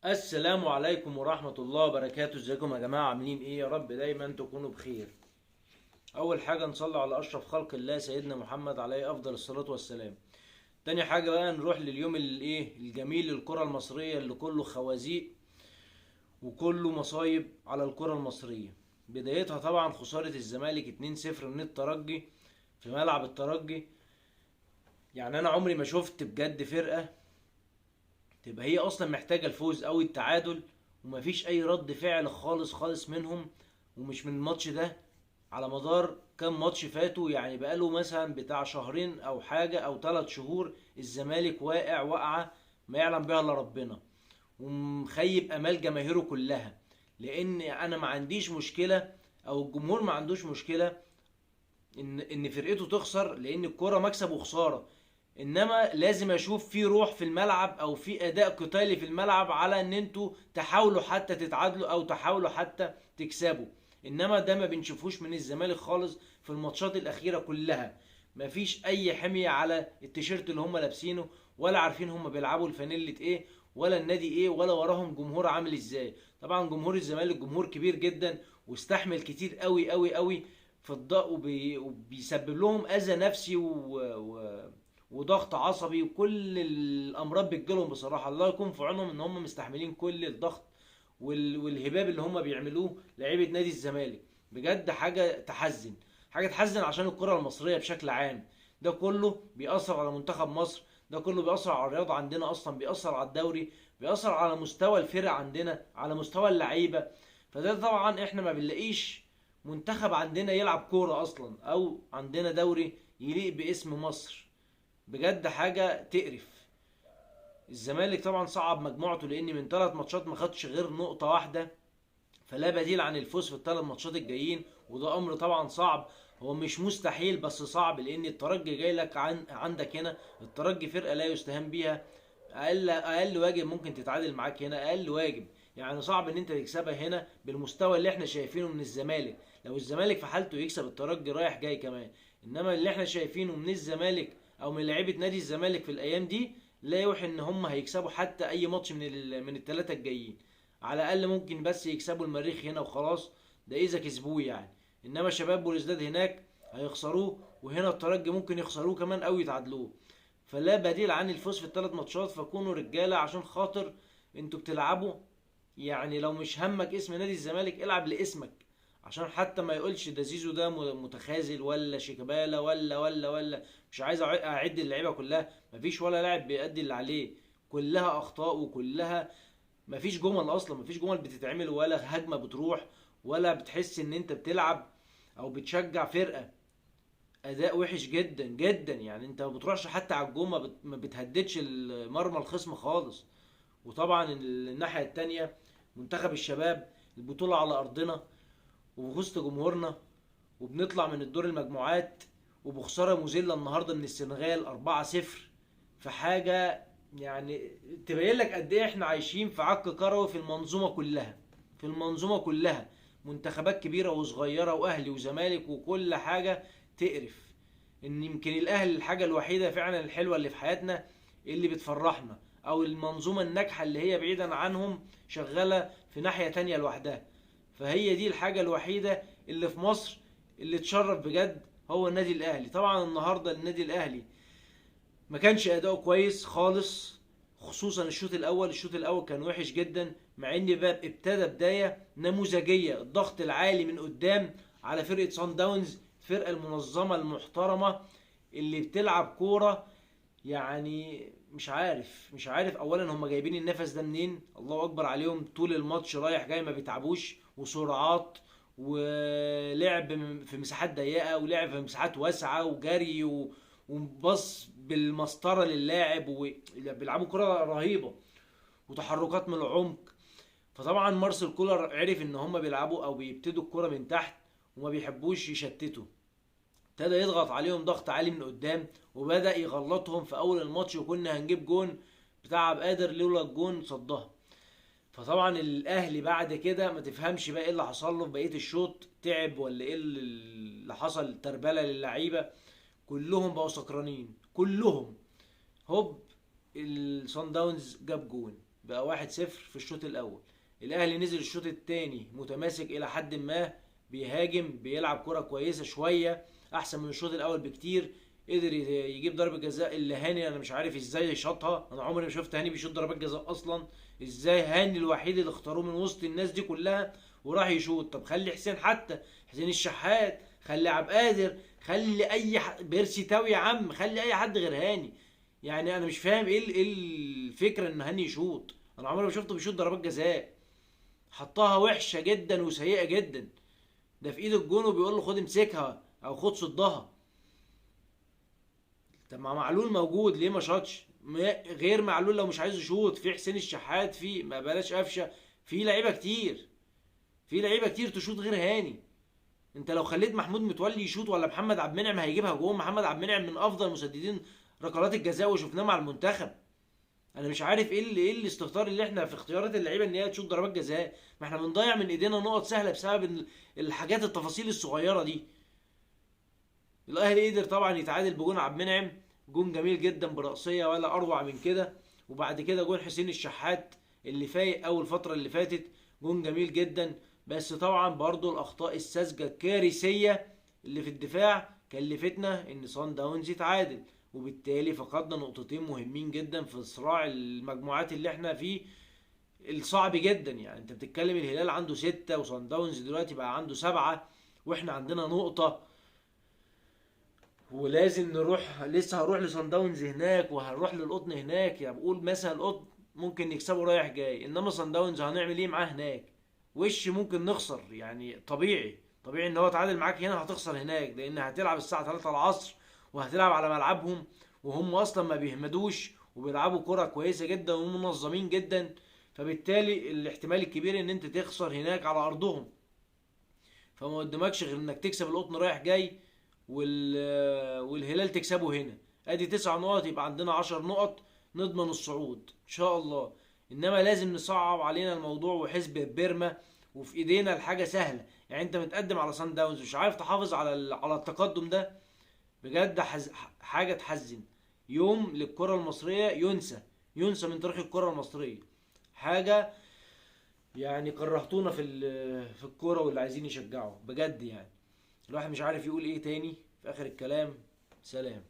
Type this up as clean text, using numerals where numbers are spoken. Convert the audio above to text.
السلام عليكم ورحمة الله وبركاته. ازيكم يا جماعة؟ عاملين ايه؟ يا رب دايما تكونوا بخير. اول حاجة نصلي على اشرف خلق الله سيدنا محمد عليه افضل الصلاة والسلام. تاني حاجة بقى نروح لليوم الايه الجميل للكرة المصرية اللي كله خوازيق وكله مصايب على الكرة المصرية. بدايتها طبعا خسارة الزمالك 2-0 من الترجي في ملعب الترجي. يعني انا عمري ما شفت بجد فرقة تبقى هي اصلا محتاجه الفوز او التعادل ومفيش اي رد فعل خالص خالص منهم. ومش من الماتش ده، على مدار كام ماتش فاتوا، يعني بقاله مثلا بتاع شهرين او حاجه او 3 شهور الزمالك واقع وقعه ما يعلم بها الا ربنا، ومخيب امال جماهيره كلها. لان انا ما عنديش مشكله او الجمهور ما عندوش مشكله ان فرقته تخسر، لان الكوره مكسب وخساره. انما لازم اشوف في روح في الملعب او في اداء قتالي في الملعب على ان انتوا تحاولوا حتى تتعادلوا او تحاولوا حتى تكسبوا. انما ده ما بنشوفوش من الزمالك خالص في الماتشات الاخيره كلها. مفيش اي حميه على التيشيرت اللي هم لابسينه، ولا عارفين هم بيلعبوا الفانيلة ايه، ولا النادي ايه، ولا وراهم جمهور عامل ازاي. طبعا جمهور الزمالك جمهور كبير جدا واستحمل كتير قوي قوي قوي في الضغط، وبيسبب لهم اذى نفسي وضغط عصبي، وكل الامراض بتجيلهم. بصراحه الله يكون في عونهم ان هم مستحملين كل الضغط والهباب اللي هم بيعملوه لعيبه نادي الزمالك. بجد حاجه تحزن، حاجه تحزن عشان الكره المصريه بشكل عام. ده كله بيأثر على منتخب مصر، ده كله بيأثر على الرياضه عندنا اصلا، بيأثر على الدوري، بيأثر على مستوى الفرق عندنا، على مستوى اللعيبه. فده طبعا احنا ما بنلاقيش منتخب عندنا يلعب كوره اصلا، او عندنا دوري يليق باسم مصر. بجد حاجه تقرف. الزمالك طبعا صعب مجموعته لان من 3 ماتشات ما خدش غير نقطه واحده، فلا بديل عن الفوز في ال3 ماتشات الجايين، وده امر طبعا صعب. هو مش مستحيل بس صعب، لان الترجي جاي لك عندك هنا. الترجي فرقه لا يستهان بيها. اقل واجب ممكن تتعادل معاك هنا، اقل واجب. يعني صعب ان انت تكسبها هنا بالمستوى اللي احنا شايفينه من الزمالك. لو الزمالك في حالته يكسب الترجي رايح جاي كمان. انما اللي احنا شايفينه من الزمالك او من لعيبه نادي الزمالك في الايام دي لا يوحي ان هم هيكسبوا حتى اي ماتش من ال3 الجايين. على الاقل ممكن بس يكسبوا المريخ هنا وخلاص، ده اذا كسبوه يعني. انما شباب بوليسداد هناك هيخسروه، وهنا الترجي ممكن يخسروه كمان او يتعادلوه. فلا بديل عن الفوز في ال3 ماتشات. فكونوا رجاله عشان خاطر انتوا بتلعبوا. يعني لو مش همك اسم نادي الزمالك العب لاسمك، عشان حتى ما يقولش ده زيزو ده متخاذل ولا شيكابالا ولا. مش عايز اعد اللعيبه كلها، مفيش ولا لاعب بيأدي اللي عليه. كلها اخطاء وكلها مفيش جمل اصلا، مفيش جمل بتتعمل ولا هجمه بتروح، ولا بتحس ان انت بتلعب او بتشجع فرقه. اداء وحش جدا جدا. يعني انت ما بتروحش حتى على الجون، ما بتهددش مرمى الخصم خالص. وطبعا الناحيه التانية منتخب الشباب، البطوله على ارضنا وبوسط جمهورنا، وبنطلع من الدور المجموعات وبخساره مذله النهارده من السنغال 4-0 في حاجه. يعني تبين لك قد ايه احنا عايشين في عك كروي في المنظومه كلها، في المنظومه كلها. منتخبات كبيره وصغيره واهلي وزمالك وكل حاجه تقرف. ان يمكن الاهلي الحاجه الوحيده فعلا الحلوه اللي في حياتنا اللي بتفرحنا، او المنظومه الناجحه اللي هي بعيدا عنهم شغاله في ناحيه تانية لوحدها. فهي دي الحاجه الوحيده اللي في مصر اللي تشرف بجد، هو النادي الاهلي. طبعا النهارده النادي الاهلي ما كانش اداؤه كويس خالص، خصوصا الشوط الاول كان وحش جدا. مع ان باب ابتدى بدايه نموذجيه، الضغط العالي من قدام على فرقه سان داونز، الفرقه المنظمه المحترمه اللي بتلعب كوره. يعني مش عارف اولا هم جايبين النفس ده منين. الله اكبر عليهم، طول الماتش رايح جاي ما بيتعبوش، وسرعات ولعب في مساحات ضيقه ولعب في مساحات واسعه وجري وبص بالمسطره للاعب، وبيلعبوا كره رهيبه وتحركات من العمق. فطبعا مارسيل كولر عرف ان هم بيلعبوا او بيبتدوا الكره من تحت وما بيحبوش يشتتوا. ابتدى يضغط عليهم ضغط عالي من قدام، وبدأ يغلطهم في اول الماتش، وكنا هنجيب جون بتاع عبد القادر لولا الجون صدها. فطبعا الاهلي بعد كده ما تفهمش بقى ايه اللي حصل له في بقيه الشوط، تعب ولا ايه اللي حصل، تربله للعيبه كلهم بقوا سكرانين كلهم. هوب الصن داونز جاب جون. بقى 1-0 في الشوط الاول. الاهلي نزل الشوط الثاني متماسك الى حد ما، بيهاجم، بيلعب كرة كويسة شوية احسن من الشوط الاول بكتير. قدر يجيب ضربة جزاء اللي هاني انا مش عارف ازاي شاطها، انا عمري ما شفت هاني بيشوط ضربات جزاء اصلا. ازاي هاني الوحيد اللي اختاروه من وسط الناس دي كلها وراح يشوط؟ طب خلي حسين، حتى حسين الشحات، خلي عبد القادر، خلي اي بيرسي تاوي يا عم، خلي اي حد غير هاني. يعني انا مش فاهم إيه الفكره ان هاني يشوط. انا عمري ما شفته بيشوط ضربات جزاء. حطها وحشه جدا وسيئه جدا. ده في ايد الجون وبيقول له خد امسكها او خد صدها. طب ما معلول موجود ليه ما شاطش؟ غير معلول لو مش عايز يشوط، في حسين الشحات، في ما بلاش قفشه، في لعيبه كتير، في لعيبه كتير تشوط غير هاني. انت لو خليت محمود متولي يشوط ولا محمد عبد المنعم هيجيبها جون. محمد عبد المنعم من افضل مسددين ركلات الجزاء وشفناه مع المنتخب. انا مش عارف ايه الاستهتار اللي احنا في اختيارات اللعيبه ان هي تشوط ضربات جزاء. ما احنا بنضيع من ايدينا نقط سهله بسبب الحاجات التفاصيل الصغيره دي. الاهلي قدر طبعا يتعادل بجون عبد المنعم، جون جميل جدا برأسيه ولا اروع من كده. وبعد كده جون حسين الشحات اللي فايق اول فتره اللي فاتت، جون جميل جدا. بس طبعا برضو الاخطاء الساذجه الكارثيه اللي في الدفاع كلفتنا ان صن داونز يتعادل، وبالتالي فقدنا نقطتين مهمين جدا في صراع المجموعات اللي احنا فيه الصعب جدا. يعني انت بتتكلم الهلال عنده 6 وصن داونز دلوقتي بقى عنده 7 واحنا عندنا نقطة. ولازم نروح، لسه هروح لصن داونز هناك وهنروح للقطن هناك. يعني بقول مثلا القطن ممكن نكسبه رايح جاي، انما صن داونز هنعمل ايه معاه هناك؟ وش ممكن نخسر، يعني طبيعي طبيعي ان هو تعادل معاك هنا هتخسر هناك، لان هتلعب الساعة 3 العصر وهتلعب على ملعبهم، وهم اصلا ما بيهمدوش وبيلعبوا كرة كويسة جدا ومنظمين جدا. فبالتالي الاحتمال الكبير ان انت تخسر هناك على ارضهم. فما قدامكش غير انك تكسب القطن رايح جاي والهلال تكسبه هنا. ادي 9 نقط، يبقى عندنا 10 نقط نضمن الصعود ان شاء الله. انما لازم نصعب علينا الموضوع وحسب بيرما، وفي ايدينا الحاجة سهلة. يعني انت متقدم على سان داونز مش عارف تحافظ على التقدم ده، بجد حاجة تحزن. يوم للكرة المصرية ينسى من تاريخ الكرة المصرية. حاجة يعني كرهتونا في الكوره واللي عايزين يشجعوا بجد. يعني الواحد مش عارف يقول ايه تاني في اخر الكلام. سلام.